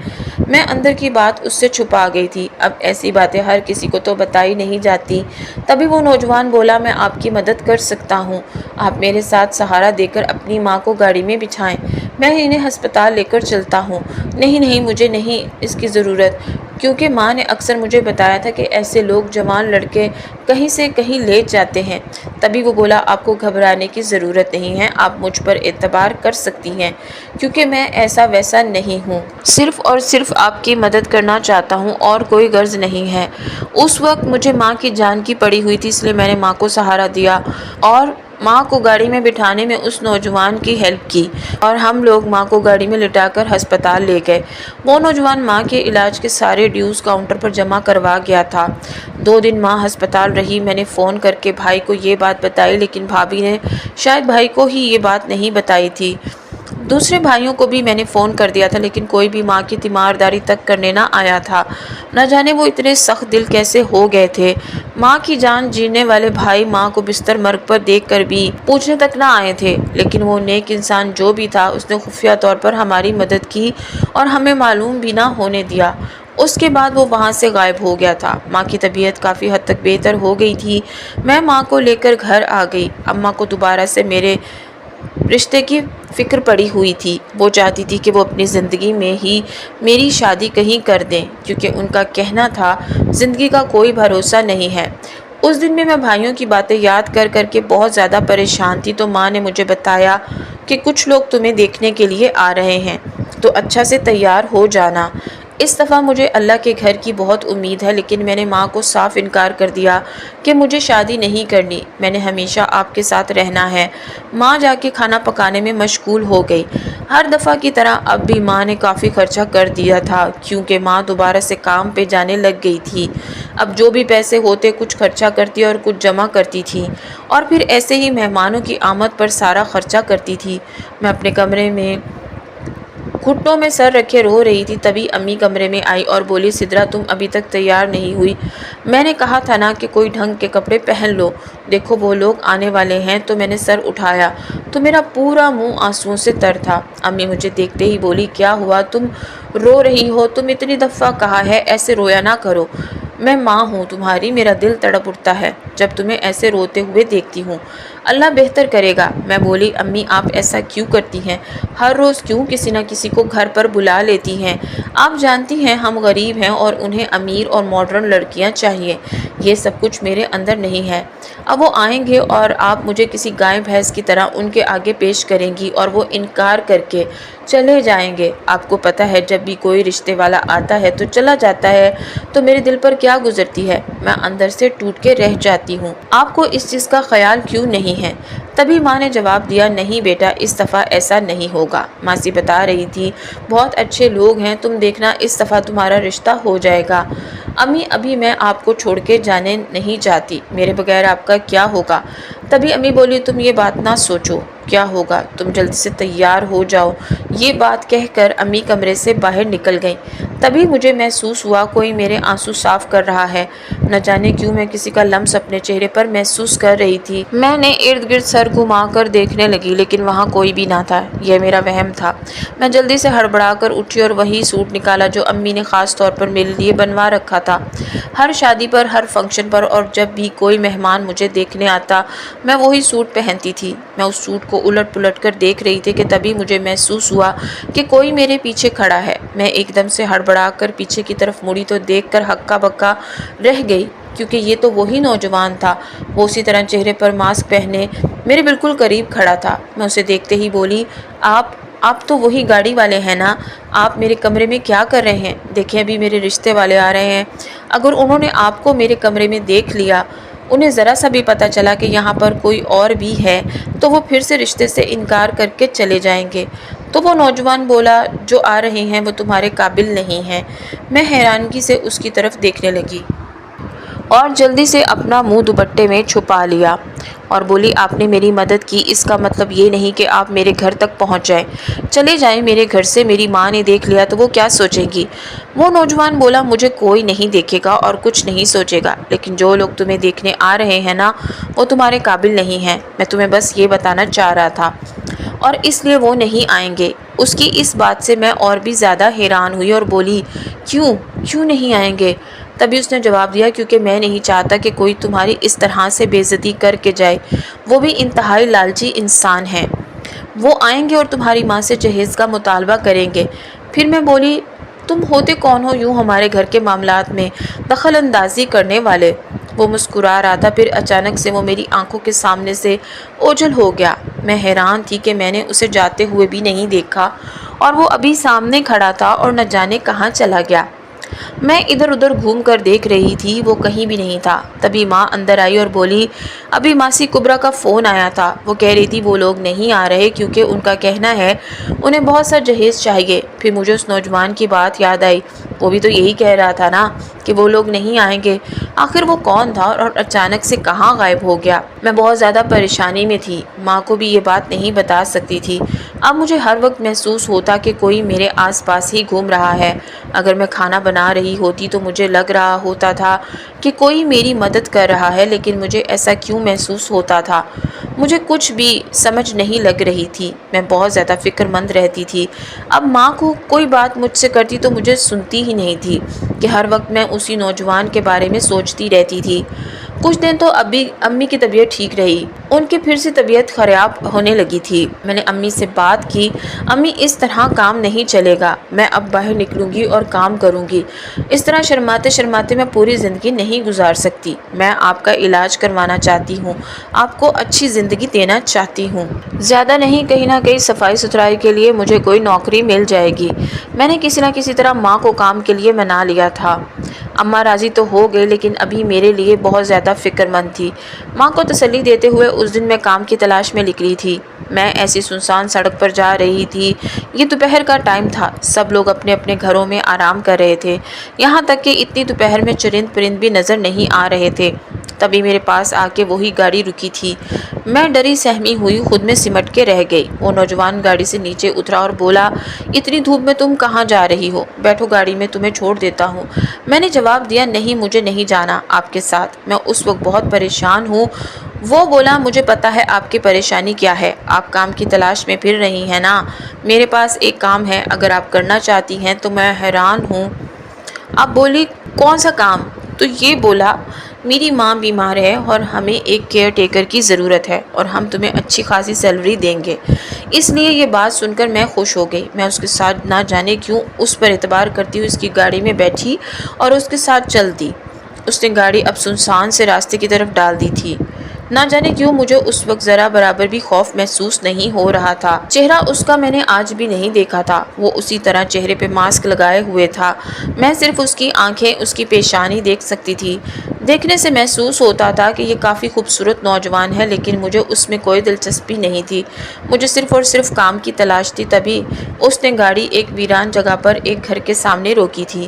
میں اندر کی بات اس سے چھپا گئی تھی، اب ایسی باتیں ہر کسی کو تو بتائی نہیں جاتی۔ تبھی وہ نوجوان بولا میں آپ کی مدد کر سکتا ہوں، آپ میرے ساتھ سہارا دے کر اپنی ماں کو گاڑی میں بٹھائیں، میں انہیں ہسپتال لے کر چلتا ہوں۔ نہیں نہیں، مجھے نہیں اس کی ضرورت، کیونکہ ماں نے اکثر مجھے بتایا تھا کہ ایسے لوگ جوان لڑکے کہیں سے کہیں لے جاتے ہیں۔ تبھی وہ بولا آپ کو گھبرانے کی ضرورت نہیں ہے، آپ مجھ پر اعتبار کر سکتی ہیں، کیونکہ میں ایسا ویسا نہیں ہوں، صرف اور صرف آپ کی مدد کرنا چاہتا ہوں اور کوئی غرض نہیں ہے۔ اس وقت مجھے ماں کی جان کی پڑی ہوئی تھی، اس لیے میں نے ماں کو سہارا دیا اور ماں کو گاڑی میں بٹھانے میں اس نوجوان کی ہیلپ کی، اور ہم لوگ ماں کو گاڑی میں لٹا کر ہسپتال لے گئے۔ وہ نوجوان ماں کے علاج کے سارے ڈیوز کاؤنٹر پر جمع کروا گیا تھا۔ 2 دن ماں ہسپتال رہی۔ میں نے فون کر کے بھائی کو یہ بات بتائی، لیکن بھابھی نے شاید بھائی کو ہی یہ بات نہیں بتائی تھی۔ دوسرے بھائیوں کو بھی میں نے فون کر دیا تھا، لیکن کوئی بھی ماں کی تیمارداری تک کرنے نہ آیا تھا۔ نہ جانے وہ اتنے سخت دل کیسے ہو گئے تھے۔ ماں کی جان جینے والے بھائی ماں کو بستر مرگ پر دیکھ کر بھی پوچھنے تک نہ آئے تھے، لیکن وہ نیک انسان جو بھی تھا اس نے خفیہ طور پر ہماری مدد کی اور ہمیں معلوم بھی نہ ہونے دیا۔ اس کے بعد وہ وہاں سے غائب ہو گیا تھا۔ ماں کی طبیعت کافی حد تک بہتر ہو گئی تھی۔ میں ماں کو لے کر گھر آ گئی۔ اماں کو دوبارہ سے میرے رشتے کی فکر پڑی ہوئی تھی۔ وہ چاہتی تھی کہ وہ اپنی زندگی میں ہی میری شادی کہیں کر دیں، کیونکہ ان کا کہنا تھا زندگی کا کوئی بھروسہ نہیں ہے۔ اس دن میں بھائیوں کی باتیں یاد کر کر کے بہت زیادہ پریشان تھی، تو ماں نے مجھے بتایا کہ کچھ لوگ تمہیں دیکھنے کے لیے آ رہے ہیں، تو اچھا سے تیار ہو جانا۔ اس دفعہ مجھے اللہ کے گھر کی بہت امید ہے، لیکن میں نے ماں کو صاف انکار کر دیا کہ مجھے شادی نہیں کرنی، میں نے ہمیشہ آپ کے ساتھ رہنا ہے۔ ماں جا کے کھانا پکانے میں مشغول ہو گئی۔ ہر دفعہ کی طرح اب بھی ماں نے کافی خرچہ کر دیا تھا، کیونکہ ماں دوبارہ سے کام پہ جانے لگ گئی تھی۔ اب جو بھی پیسے ہوتے کچھ خرچہ کرتی اور کچھ جمع کرتی تھی، اور پھر ایسے ہی مہمانوں کی آمد پر سارا خرچہ کرتی تھی۔ میں اپنے کمرے میں گھٹنوں میں سر رکھے رو رہی تھی، تبھی امی کمرے میں آئی اور بولی، سدرا تم ابھی تک تیار نہیں ہوئی؟ میں نے کہا تھا نا کہ کوئی ڈھنگ کے کپڑے پہن لو، دیکھو وہ لوگ آنے والے ہیں۔ تو میں نے سر اٹھایا تو میرا پورا منہ آنسوؤں سے تر تھا۔ امی مجھے دیکھتے ہی بولی، کیا ہوا، تم رو رہی ہو؟ تم اتنی دفعہ کہا ہے ایسے رویا نہ کرو، میں ماں ہوں تمہاری، میرا دل تڑپ اٹھتا ہے جب تمہیں ایسے روتے ہوئے دیکھتی ہوں۔ اللہ بہتر کرے گا۔ میں بولی، امی آپ ایسا کیوں کرتی ہیں؟ ہر روز کیوں کسی نہ کسی کو گھر پر بلا لیتی ہیں؟ آپ جانتی ہیں ہم غریب ہیں اور انہیں امیر اور ماڈرن لڑکیاں چاہیے، یہ سب کچھ میرے اندر نہیں ہے۔ اب وہ آئیں گے اور آپ مجھے کسی گائے بھینس کی طرح ان کے آگے پیش کریں گی اور وہ انکار کر کے چلے جائیں گے۔ آپ کو پتہ ہے جب بھی کوئی رشتے والا آتا ہے تو چلا جاتا ہے تو میرے دل پر کیا گزرتی ہے، میں اندر سے ٹوٹ کے رہ جاتی ہوں۔ آپ کو اس چیز کا خیال کیوں نہیں ہے؟ تبھی ماں نے جواب دیا، نہیں بیٹا اس دفعہ ایسا نہیں ہوگا۔ ماسی بتا رہی تھی، بہت اچھے لوگ ہیں، تم دیکھنا اس دفعہ تمہارا رشتہ ہو جائے گا۔ امی ابھی میں آپ کو چھوڑ کے جانے نہیں چاہتی، میرے بغیر آپ کا کیا ہوگا؟ تبھی امی بولی، تم یہ بات نہ سوچو، کیا ہوگا، تم جلد سے تیار ہو جاؤ۔ یہ بات کہہ کر امی کمرے سے باہر نکل گئیں۔ تبھی مجھے محسوس ہوا کوئی میرے آنسو صاف کر رہا ہے، نہ جانے کیوں میں کسی کا لمس اپنے چہرے پر محسوس کر رہی تھی۔ میں نے ارد گرد سر گھما کر دیکھنے لگی، لیکن وہاں کوئی بھی نہ تھا، یہ میرا وہم تھا۔ میں جلدی سے ہڑبڑا کر اٹھی اور وہی سوٹ نکالا جو امی نے خاص طور پر میرے لیے بنوا رکھا تھا۔ ہر شادی پر، ہر فنکشن پر اور جب بھی کوئی مہمان مجھے دیکھنے آتا میں وہی سوٹ پہنتی تھی۔ میں اس سوٹ کو الٹ پلٹ کر دیکھ رہی تھی کہ تبھی مجھے محسوس ہوا کہ کوئی میرے پیچھے کھڑا ہے۔ میں ایک دم سے ہڑبڑا کر پیچھے کی طرف مڑی تو دیکھ کر ہکا بکا رہ گئی، کیونکہ یہ تو وہی نوجوان تھا۔ وہ اسی طرح چہرے پر ماسک پہنے میرے بالکل قریب کھڑا تھا۔ میں اسے دیکھتے ہی بولی، آپ تو وہی گاڑی والے ہیں نا؟ آپ میرے کمرے میں کیا کر رہے ہیں؟ دیکھیں ابھی میرے رشتے والے آ رہے ہیں، اگر انہوں نے آپ کو میرے کمرے میں دیکھ لیا، انہیں ذرا سا بھی پتہ چلا کہ یہاں پر کوئی اور بھی ہے، تو وہ پھر سے رشتے سے انکار کر کے چلے جائیں گے۔ تو وہ نوجوان بولا، جو آ رہے ہیں وہ تمہارے قابل نہیں ہیں۔ میں حیرانگی سے اس کی طرف دیکھنے لگی اور جلدی سے اپنا منہ دوپٹے میں چھپا لیا اور بولی، آپ نے میری مدد کی، اس کا مطلب یہ نہیں کہ آپ میرے گھر تک پہنچ جائیں، چلے جائیں میرے گھر سے، میری ماں نے دیکھ لیا تو وہ کیا سوچے گی؟ وہ نوجوان بولا، مجھے کوئی نہیں دیکھے گا اور کچھ نہیں سوچے گا، لیکن جو لوگ تمہیں دیکھنے آ رہے ہیں نا، وہ تمہارے قابل نہیں ہیں، میں تمہیں بس یہ بتانا چاہ رہا تھا، اور اس لیے وہ نہیں آئیں گے۔ اس کی اس بات سے میں اور بھی زیادہ حیران ہوئی اور بولی، کیوں نہیں آئیں گے؟ تبھی اس نے جواب دیا، کیونکہ میں نہیں چاہتا کہ کوئی تمہاری اس طرح سے بے عزتی کر کے جائے، وہ بھی انتہائی لالچی انسان ہیں، وہ آئیں گے اور تمہاری ماں سے جہیز کا مطالبہ کریں گے۔ پھر میں بولی، تم ہوتے کون ہو یوں ہمارے گھر کے معاملات میں دخل اندازی کرنے والے؟ وہ مسکرا رہا تھا، پھر اچانک سے وہ میری آنکھوں کے سامنے سے اوجھل ہو گیا۔ میں حیران تھی کہ میں نے اسے جاتے ہوئے بھی نہیں دیکھا اور وہ ابھی سامنے کھڑا تھا اور نہ جانے کہاں چلا گیا۔ میں ادھر ادھر گھوم کر دیکھ رہی تھی، وہ کہیں بھی نہیں تھا۔ تبھی ماں اندر آئی اور بولی، ابھی ماسی کبرا کا فون آیا تھا، وہ کہہ رہی تھی وہ لوگ نہیں آ رہے کیونکہ ان کا کہنا ہے انہیں بہت سا جہیز چاہیے۔ پھر مجھے اس نوجوان کی بات یاد آئی، وہ بھی تو یہی کہہ رہا تھا نا کہ وہ لوگ نہیں آئیں گے، آخر وہ کون تھا اور اچانک سے کہاں غائب ہو گیا؟ میں بہت زیادہ پریشانی میں تھی، ماں کو بھی یہ بات نہیں بتا سکتی تھی۔ اب مجھے ہر وقت محسوس ہوتا کہ کوئی میرے آس پاس ہی گھوم رہا ہے۔ اگر میں کھانا بنا رہی ہوتی تو مجھے لگ رہا ہوتا تھا کہ کوئی میری مدد کر رہا ہے، لیکن مجھے ایسا کیوں محسوس ہوتا تھا؟ مجھے کچھ بھی سمجھ نہیں لگ رہی تھی، میں بہت زیادہ فکر مند رہتی تھی۔ اب ماں کو کوئی بات مجھ سے کرتی تو مجھے سنتی ہی نہیں تھی کہ ہر وقت میں اسی نوجوان کے بارے میں سوچتی رہتی تھی۔ کچھ دن تو امی کی طبیعت ٹھیک رہی، ان کی پھر سے طبیعت خراب ہونے لگی تھی۔ میں نے امی سے بات کی، امی اس طرح کام نہیں چلے گا، میں اب باہر نکلوں گی اور کام کروں گی، اس طرح شرماتے شرماتے میں پوری زندگی نہیں گزار سکتی، میں آپ کا علاج کروانا چاہتی ہوں، آپ کو اچھی زندگی دینا چاہتی ہوں، زیادہ نہیں کہیں نہ کہیں صفائی ستھرائی کے لیے مجھے کوئی نوکری مل جائے گی۔ میں نے کسی نہ کسی طرح ماں کو کام کے لیے منا لیا تھا۔ اماں راضی تو ہو گئی لیکن ابھی میرے لیے بہت زیادہ فکر مند تھی۔ ماں کو تسلی دیتے ہوئے اس دن میں کام کی تلاش میں نکلی تھی۔ میں ایسی سنسان سڑک پر جا رہی تھی، یہ دوپہر کا ٹائم تھا، سب لوگ اپنے اپنے گھروں میں آرام کر رہے تھے، یہاں تک کہ اتنی دوپہر میں چرند پرند بھی نظر نہیں آ رہے تھے۔ تبھی میرے پاس آ کے وہی گاڑی رکی تھی۔ میں ڈری سہمی ہوئی خود میں سمٹ کے رہ گئی۔ وہ نوجوان گاڑی سے نیچے اترا اور بولا، اتنی دھوپ میں تم کہاں جا رہی ہو؟ بیٹھو گاڑی میں، تمہیں چھوڑ دیتا ہوں۔ میں نے جواب دیا، نہیں مجھے نہیں جانا آپ کے ساتھ، میں اس وقت بہت پریشان ہوں۔ وہ بولا، مجھے پتا ہے آپ کی پریشانی کیا ہے، آپ کام کی تلاش میں پھر رہی ہیں نا، میرے پاس ایک کام ہے، اگر آپ کرنا چاہتی ہیں تو۔ میں حیران ہوں۔ آپ بولی، کون سا کام؟ تو یہ بولا، میری ماں بیمار ہے اور ہمیں ایک کیئر ٹیکر کی ضرورت ہے اور ہم تمہیں اچھی خاصی سیلری دیں گے۔ اس لیے یہ بات سن کر میں خوش ہو گئی۔ میں اس کے ساتھ نہ جانے کیوں اس پر اعتبار کرتی ہوئی اس کی گاڑی میں بیٹھی اور اس کے ساتھ چل دی۔ اس نے گاڑی اب سنسان سے راستے کی طرف ڈال دی تھی۔ نہ جانے کیوں مجھے اس وقت ذرا برابر بھی خوف محسوس نہیں ہو رہا تھا۔ چہرہ اس کا میں نے آج بھی نہیں دیکھا تھا، وہ اسی طرح چہرے پہ ماسک لگائے ہوئے تھا، میں صرف اس کی آنکھیں، اس کی پیشانی دیکھ سکتی تھی۔ دیکھنے سے محسوس ہوتا تھا کہ یہ کافی خوبصورت نوجوان ہے، لیکن مجھے اس میں کوئی دلچسپی نہیں تھی، مجھے صرف اور صرف کام کی تلاش تھی۔ تبھی اس نے گاڑی ایک ویران جگہ پر ایک گھر کے سامنے روکی تھی۔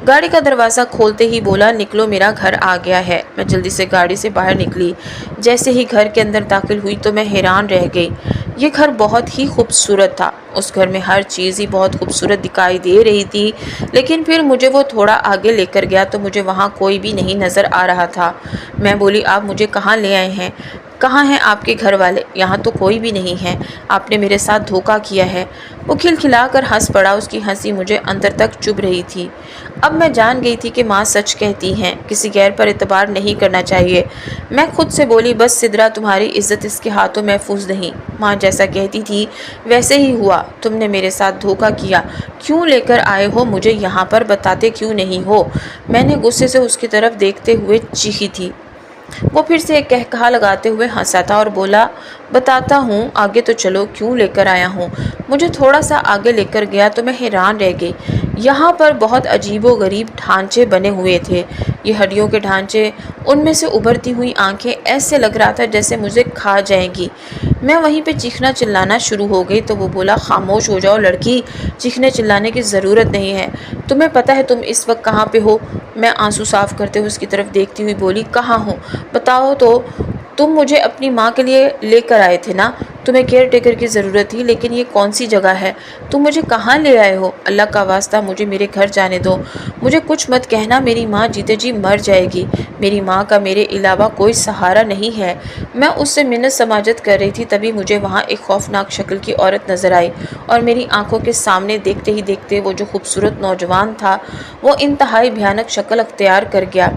گاڑی کا دروازہ کھولتے ہی بولا، نکلو میرا گھر آ گیا ہے۔ میں جلدی سے گاڑی سے باہر نکلی۔ جیسے ہی گھر کے اندر داخل ہوئی تو میں حیران رہ گئی، یہ گھر بہت ہی خوبصورت تھا، اس گھر میں ہر چیز ہی بہت خوبصورت دکھائی دے رہی تھی، لیکن پھر مجھے وہ تھوڑا آگے لے کر گیا تو مجھے وہاں کوئی بھی نہیں نظر آ رہا تھا۔ میں بولی، آپ مجھے کہاں لے آئے ہیں؟ کہاں ہیں آپ کے گھر والے؟ یہاں تو کوئی بھی نہیں ہے، آپ نے میرے ساتھ دھوکہ کیا ہے۔ وہ کھلکھلا کر ہنس پڑا، اس کی ہنسی مجھے اندر تک چبھ رہی تھی۔ اب میں جان گئی تھی کہ ماں سچ کہتی ہیں، کسی غیر پر اعتبار نہیں کرنا چاہیے۔ میں خود سے بولی، بس سدرا، تمہاری عزت اس کے ہاتھوں محفوظ نہیں۔ ماں جیسا کہتی تھی ویسے ہی ہوا، تم نے میرے ساتھ دھوکہ کیا، کیوں لے کر آئے ہو مجھے یہاں پر، بتاتے کیوں نہیں ہو؟ میں نے غصے سے اس کی طرف دیکھتے ہوئے چیخی تھی۔ وہ پھر سے ایک کہکہا لگاتے ہوئے ہنسا تھا اور بولا، بتاتا ہوں، آگے تو چلو، کیوں لے کر آیا ہوں؟ مجھے تھوڑا سا آگے لے کر گیا تو میں حیران رہ گئی۔ یہاں پر بہت عجیب و غریب ڈھانچے بنے ہوئے تھے، یہ ہڈیوں کے ڈھانچے، ان میں سے ابھرتی ہوئی آنکھیں، ایسے لگ رہا تھا جیسے مجھے کھا جائیں گی۔ میں وہیں پہ چیخنا چلانا شروع ہو گئی تو وہ بولا، خاموش ہو جاؤ لڑکی، چیخنے چلانے کی ضرورت نہیں ہے، تمہیں پتہ ہے تم اس وقت کہاں پہ ہو؟ میں آنسو صاف کرتے ہوئے اس کی طرف دیکھتی ہوئی بولی، کہاں ہوں؟ بتاؤ تو۔ تم مجھے اپنی ماں کے لیے لے کر آئے تھے نا، تمہیں کیئر ٹیکر کی ضرورت تھی، لیکن یہ کون سی جگہ ہے؟ تم مجھے کہاں لے آئے ہو؟ اللہ کا واسطہ مجھے میرے گھر جانے دو، مجھے کچھ مت کہنا، میری ماں جیتے جی مر جائے گی، میری ماں کا میرے علاوہ کوئی سہارا نہیں ہے۔ میں اس سے منت سماجت کر رہی تھی، تبھی مجھے وہاں ایک خوفناک شکل کی عورت نظر آئی اور میری آنکھوں کے سامنے دیکھتے ہی دیکھتے وہ جو خوبصورت نوجوان تھا وہ انتہائی بھیانک شکل اختیار کر گیا۔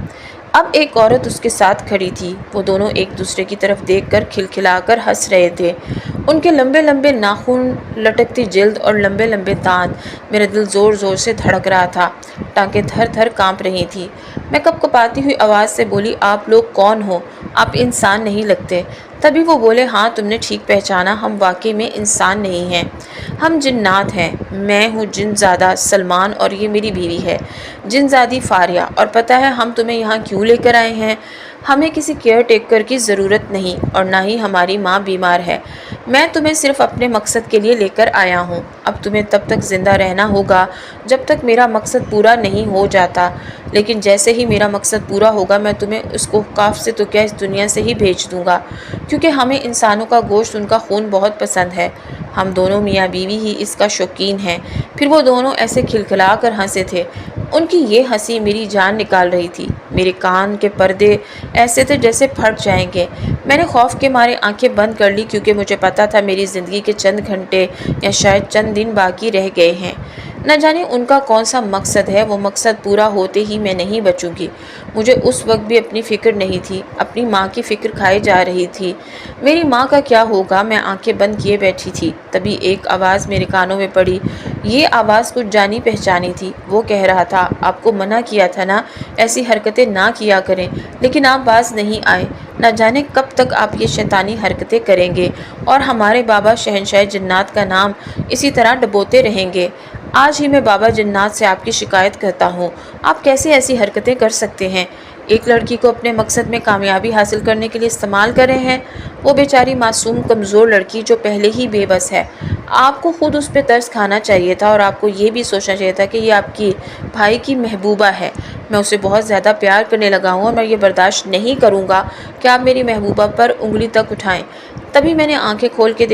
اب ایک عورت اس کے ساتھ کھڑی تھی، وہ دونوں ایک دوسرے کی طرف دیکھ کر کھلکھلا کر ہنس رہے تھے، ان کے لمبے لمبے ناخن، لٹکتی جلد اور لمبے لمبے دانت۔ میرا دل زور زور سے دھڑک رہا تھا، ٹانکیں تھر تھر کانپ رہی تھی۔ میں کپ کپاتی ہوئی آواز سے بولی، آپ لوگ کون ہو؟ آپ انسان نہیں لگتے۔ تبھی وہ بولے، ہاں تم نے ٹھیک پہچانا، ہم واقعی میں انسان نہیں ہیں، ہم جنات ہیں۔ میں ہوں جن زادہ سلمان اور یہ میری بیوی ہے جن زادی فاریہ، اور پتہ ہے ہم تمہیں یہاں کیوں لے کر آئے ہیں؟ ہمیں کسی کیئر ٹیکر کی ضرورت نہیں اور نہ ہی ہماری ماں بیمار ہے، میں تمہیں صرف اپنے مقصد کے لیے لے کر آیا ہوں۔ اب تمہیں تب تک زندہ رہنا ہوگا جب تک میرا مقصد پورا نہیں ہو جاتا، لیکن جیسے ہی میرا مقصد پورا ہوگا میں تمہیں اس کو کاف سے تو کیا اس دنیا سے ہی بھیج دوں گا، کیونکہ ہمیں انسانوں کا گوشت، ان کا خون بہت پسند ہے، ہم دونوں میاں بیوی ہی اس کا شوقین ہیں۔ پھر وہ دونوں ایسے کھلکھلا کر ہنسے تھے، ان کی یہ ہنسی میری جان نکال رہی تھی، میرے کان کے پردے ایسے تھے جیسے پھٹ جائیں گے۔ میں نے خوف کے مارے آنکھیں بند کر لی، کیونکہ مجھے پتا تھا میری زندگی کے چند گھنٹے یا شاید چند دن باقی رہ گئے ہیں۔ نہ جانے ان کا کون سا مقصد ہے، وہ مقصد پورا ہوتے ہی میں نہیں بچوں گی۔ مجھے اس وقت بھی اپنی فکر نہیں تھی، اپنی ماں کی فکر کھائی جا رہی تھی۔ میری ماں کا کیا ہوگا؟ میں آنکھیں بند کیے بیٹھی تھی، تبھی ایک آواز میرے کانوں میں پڑی۔ یہ آواز کچھ جانی پہچانی تھی۔ وہ کہہ رہا تھا، آپ کو منع کیا تھا نا ایسی حرکتیں نہ کیا کریں، لیکن آپ باز نہیں آئے۔ نہ جانے کب تک آپ یہ شیطانی حرکتیں کریں گے اور ہمارے بابا شہنشاہ جنات کا نام اسی طرح ڈبوتے رہیں گے۔ آج ہی میں بابا جنات سے آپ کی شکایت کرتا ہوں۔ آپ کیسے ایسی حرکتیں کر سکتے ہیں؟ ایک لڑکی کو اپنے مقصد میں کامیابی حاصل کرنے کے لیے استعمال کر رہے ہیں، وہ بیچاری معصوم کمزور لڑکی جو پہلے ہی بے بس ہے۔ آپ کو خود اس پہ ترس کھانا چاہیے تھا اور آپ کو یہ بھی سوچنا چاہیے تھا کہ یہ آپ کی بھائی کی محبوبہ ہے۔ میں اسے بہت زیادہ پیار کرنے لگا ہوں اور میں یہ برداشت نہیں کروں گا کہ آپ میری محبوبہ پر انگلی تک اٹھائیں۔ تبھی میں نے آنکھیں کھول کے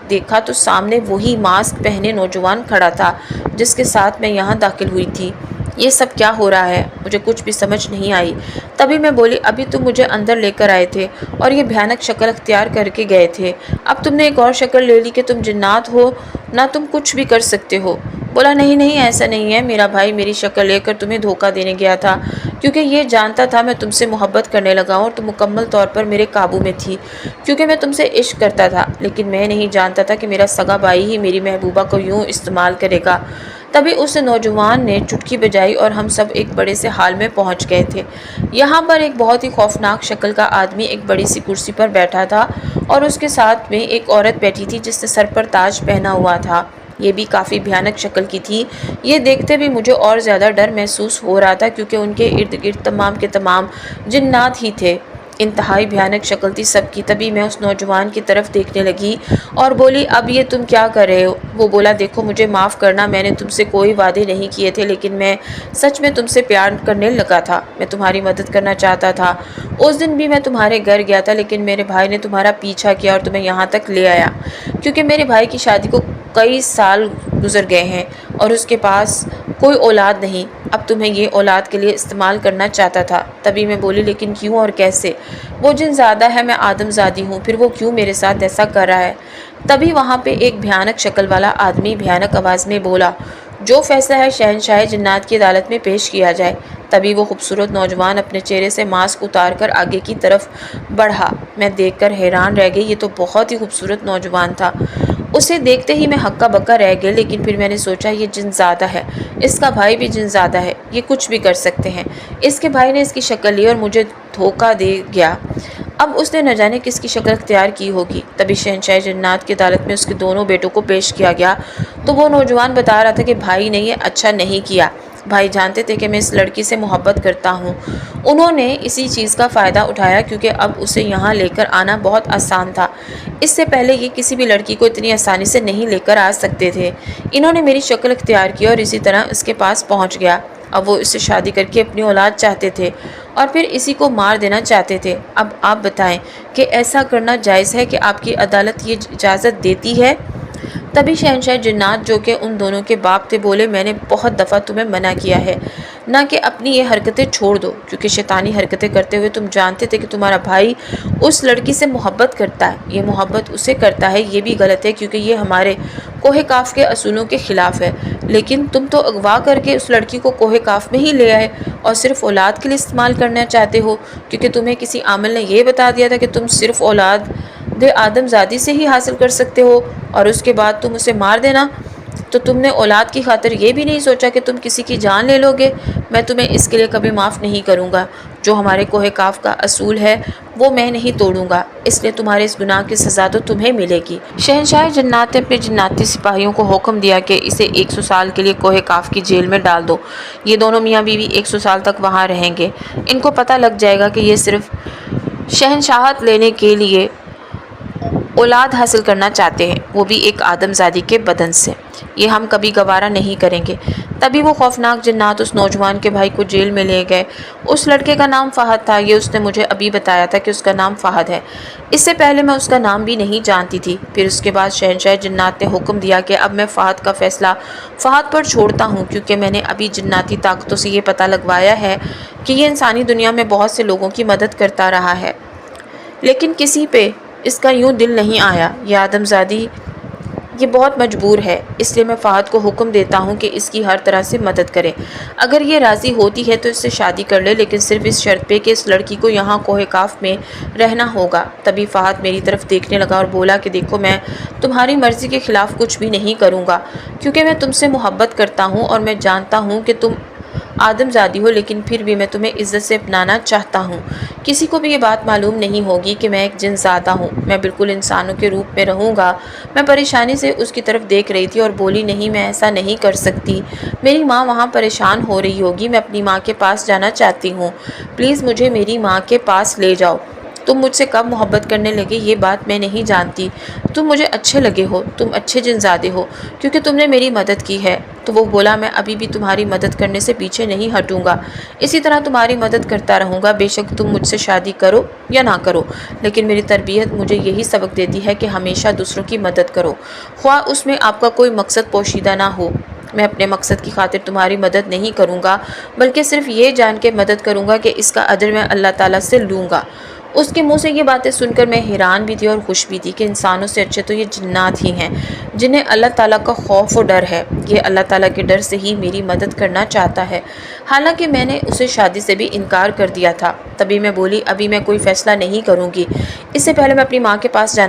دیکھا تو سامنے وہی ماسک پہنے نوجوان کھڑا تھا جس کے ساتھ میں یہاں داخل ہوئی تھی۔ یہ سب کیا ہو رہا ہے؟ مجھے کچھ بھی سمجھ نہیں آئی۔ تبھی میں بولی، ابھی تم مجھے اندر لے کر آئے تھے اور یہ بھیانک شکل اختیار کر کے گئے تھے، اب تم نے ایک اور شکل لے لی کہ تم جنات ہو، نہ تم کچھ بھی کر سکتے ہو۔ بولا، نہیں نہیں، ایسا نہیں ہے، میرا بھائی میری شکل لے کر تمہیں دھوکہ دینے گیا تھا، کیونکہ یہ جانتا تھا میں تم سے محبت کرنے لگا ہوں اور تم مکمل طور پر میرے قابو میں تھی، کیونکہ میں تم سے عشق کرتا تھا، لیکن میں نہیں جانتا تھا کہ میرا سگا بھائی ہی میری محبوبہ کو یوں استعمال کرے گا۔ تبھی اس نوجوان نے چٹکی بجائی اور ہم سب ایک بڑے سے ہال میں پہنچ گئے تھے۔ یہاں پر ایک بہت ہی خوفناک شکل کا آدمی ایک بڑی سی کرسی پر بیٹھا تھا اور اس کے ساتھ میں ایک عورت بیٹھی تھی جس نے سر پر تاج پہنا ہوا تھا۔ یہ بھی کافی بھیانک شکل کی تھی۔ یہ دیکھتے بھی مجھے اور زیادہ ڈر محسوس ہو رہا تھا کیونکہ ان کے ارد گرد تمام کے تمام جنات ہی تھے۔ انتہائی بھیانک شکل تھی سب کی۔ تبھی میں اس نوجوان کی طرف دیکھنے لگی اور بولی، اب یہ تم کیا کر رہے ہو؟ وہ بولا، دیکھو مجھے معاف کرنا، میں نے تم سے کوئی وعدے نہیں کیے تھے، لیکن میں سچ میں تم سے پیار کرنے لگا تھا، میں تمہاری مدد کرنا چاہتا تھا۔ اس دن بھی میں تمہارے گھر گیا تھا، لیکن میرے بھائی نے تمہارا پیچھا کیا اور تمہیں یہاں تک لے آیا، کیونکہ میرے بھائی کی شادی کو کئی سال گزر گئے ہیں اور اس کے پاس کوئی اولاد نہیں، اب تمہیں یہ اولاد کے لیے استعمال کرنا چاہتا تھا۔ تبھی میں بولی، لیکن کیوں اور کیسے؟ وہ جن زادہ ہے، میں آدم زادی ہوں، پھر وہ کیوں میرے ساتھ ایسا کر رہا ہے؟ تبھی وہاں پہ ایک بھیانک شکل والا آدمی بھیانک آواز میں بولا، جو فیصلہ ہے شہنشاہ جنات کی عدالت میں پیش کیا جائے۔ تبھی وہ خوبصورت نوجوان اپنے چہرے سے ماسک اتار کر آگے کی طرف بڑھا۔ میں دیکھ کر حیران رہ گئی، یہ تو بہت ہی خوبصورت نوجوان تھا۔ اسے دیکھتے ہی میں ہکا بکا رہ گئی، لیکن پھر میں نے سوچا یہ جن زادہ ہے، اس کا بھائی بھی جن زادہ ہے، یہ کچھ بھی کر سکتے ہیں۔ اس کے بھائی نے اس کی شکل لی اور مجھے دھوکہ دے گیا، اب اس نے نہ جانے کس کی شکل اختیار کی ہوگی۔ تبھی شہنشاہ جنات کی عدالت میں اس کے دونوں بیٹوں کو پیش کیا گیا تو وہ نوجوان بتا رہا تھا کہ بھائی نے یہ اچھا نہیں کیا، بھائی جانتے تھے کہ میں اس لڑکی سے محبت کرتا ہوں، انہوں نے اسی چیز کا فائدہ اٹھایا کیونکہ اب اسے یہاں لے کر آنا بہت آسان تھا، اس سے پہلے یہ کسی بھی لڑکی کو اتنی آسانی سے نہیں لے کر آ سکتے تھے۔ انہوں نے میری شکل اختیار کی اور اسی طرح اس کے پاس پہنچ گیا۔ اب وہ اس سے شادی کر کے اپنی اولاد چاہتے تھے اور پھر اسی کو مار دینا چاہتے تھے۔ اب آپ بتائیں کہ ایسا کرنا جائز ہے کہ آپ کی عدالت یہ اجازت دیتی ہے؟ تبھی شہنشاہ جنات جو کہ ان دونوں کے باپ تھے بولے، میں نے بہت دفعہ تمہیں منع کیا ہے نہ کہ اپنی یہ حرکتیں چھوڑ دو، کیونکہ شیطانی حرکتیں کرتے ہوئے تم جانتے تھے کہ تمہارا بھائی اس لڑکی سے محبت کرتا ہے، یہ محبت اسے کرتا ہے، یہ بھی غلط ہے کیونکہ یہ ہمارے کوہ کاف کے اصولوں کے خلاف ہے، لیکن تم تو اغوا کر کے اس لڑکی کو کوہ کاف میں ہی لے آئے اور صرف اولاد کے لیے استعمال کرنا چاہتے ہو، کیونکہ تمہیں کسی عامل نے یہ بتا دیا تھا کہ تم صرف اولاد آدم زادی سے ہی حاصل کر سکتے ہو اور اس کے بعد تم اسے مار دینا، تو تم نے اولاد کی خاطر یہ بھی نہیں سوچا کہ تم کسی کی جان لے لو گے۔ میں تمہیں اس کے لیے کبھی معاف نہیں کروں گا، جو ہمارے کوہ کاف کا اصول ہے وہ میں نہیں توڑوں گا، اس لیے تمہارے اس گناہ کی سزا تو تمہیں ملے گی۔ شہنشاہ جنات نے اپنے جناتی سپاہیوں کو حکم دیا کہ اسے 100 سال کے لیے کوہ کاف کی جیل میں ڈال دو، یہ دونوں میاں بیوی 100 سال تک وہاں رہیں گے، ان کو پتہ لگ جائے گا کہ یہ صرف شہنشاہت لینے کے لیے اولاد حاصل کرنا چاہتے ہیں، وہ بھی ایک آدم زادی کے بدن سے، یہ ہم کبھی گوارا نہیں کریں گے۔ تبھی وہ خوفناک جنات اس نوجوان کے بھائی کو جیل میں لے گئے۔ اس لڑکے کا نام فہد تھا، یہ اس نے مجھے ابھی بتایا تھا کہ اس کا نام فہد ہے، اس سے پہلے میں اس کا نام بھی نہیں جانتی تھی۔ پھر اس کے بعد شہنشاہ جنات نے حکم دیا کہ اب میں فہد کا فیصلہ فہد پر چھوڑتا ہوں، کیونکہ میں نے ابھی جناتی طاقتوں سے یہ پتہ لگوایا ہے کہ یہ انسانی دنیا میں بہت سے لوگوں کی مدد کرتا رہا ہے، لیکن کسی پہ اس کا یوں دل نہیں آیا۔ یہ آدم زادی یہ بہت مجبور ہے، اس لیے میں فہد کو حکم دیتا ہوں کہ اس کی ہر طرح سے مدد کرے۔ اگر یہ راضی ہوتی ہے تو اس سے شادی کر لے، لیکن صرف اس شرط پہ کہ اس لڑکی کو یہاں کوہ کاف میں رہنا ہوگا۔ تبھی فہد میری طرف دیکھنے لگا اور بولا کہ دیکھو، میں تمہاری مرضی کے خلاف کچھ بھی نہیں کروں گا، کیونکہ میں تم سے محبت کرتا ہوں اور میں جانتا ہوں کہ تم آدم زادی ہو، لیکن پھر بھی میں تمہیں عزت سے اپنانا چاہتا ہوں۔ کسی کو بھی یہ بات معلوم نہیں ہوگی کہ میں ایک جن زادہ ہوں، میں بالکل انسانوں کے روپ میں رہوں گا۔ میں پریشانی سے اس کی طرف دیکھ رہی تھی اور بولی نہیں، میں ایسا نہیں کر سکتی، میری ماں وہاں پریشان ہو رہی ہوگی، میں اپنی ماں کے پاس جانا چاہتی ہوں، پلیز مجھے میری ماں کے پاس لے جاؤ۔ تم مجھ سے کب محبت کرنے لگے یہ بات میں نہیں جانتی، تم مجھے اچھے لگے ہو، تم اچھے جن زادے ہو کیونکہ تم نے میری مدد کی ہے۔ تو وہ بولا میں ابھی بھی تمہاری مدد کرنے سے پیچھے نہیں ہٹوں گا، اسی طرح تمہاری مدد کرتا رہوں گا، بے شک تم مجھ سے شادی کرو یا نہ کرو، لیکن میری تربیت مجھے یہی سبق دیتی ہے کہ ہمیشہ دوسروں کی مدد کرو، خواہ اس میں آپ کا کوئی مقصد پوشیدہ نہ ہو۔ میں اپنے مقصد کی خاطر تمہاری مدد نہیں کروں گا، بلکہ صرف یہ جان کے مدد کروں گا کہ اس کا اجر میں اللہ تعالیٰ سے لوں گا۔ اس کے منہ سے یہ باتیں سن کر میں حیران بھی تھی اور خوش بھی تھی کہ انسانوں سے اچھے تو یہ جنات ہی ہیں جنہیں اللہ تعالیٰ کا خوف و ڈر ہے۔ یہ اللہ تعالیٰ کے ڈر سے ہی میری مدد کرنا چاہتا ہے، حالانکہ میں نے اسے شادی سے بھی انکار کر دیا تھا۔ تبھی میں بولی ابھی میں کوئی فیصلہ نہیں کروں گی، اس سے پہلے میں اپنی ماں کے پاس جانا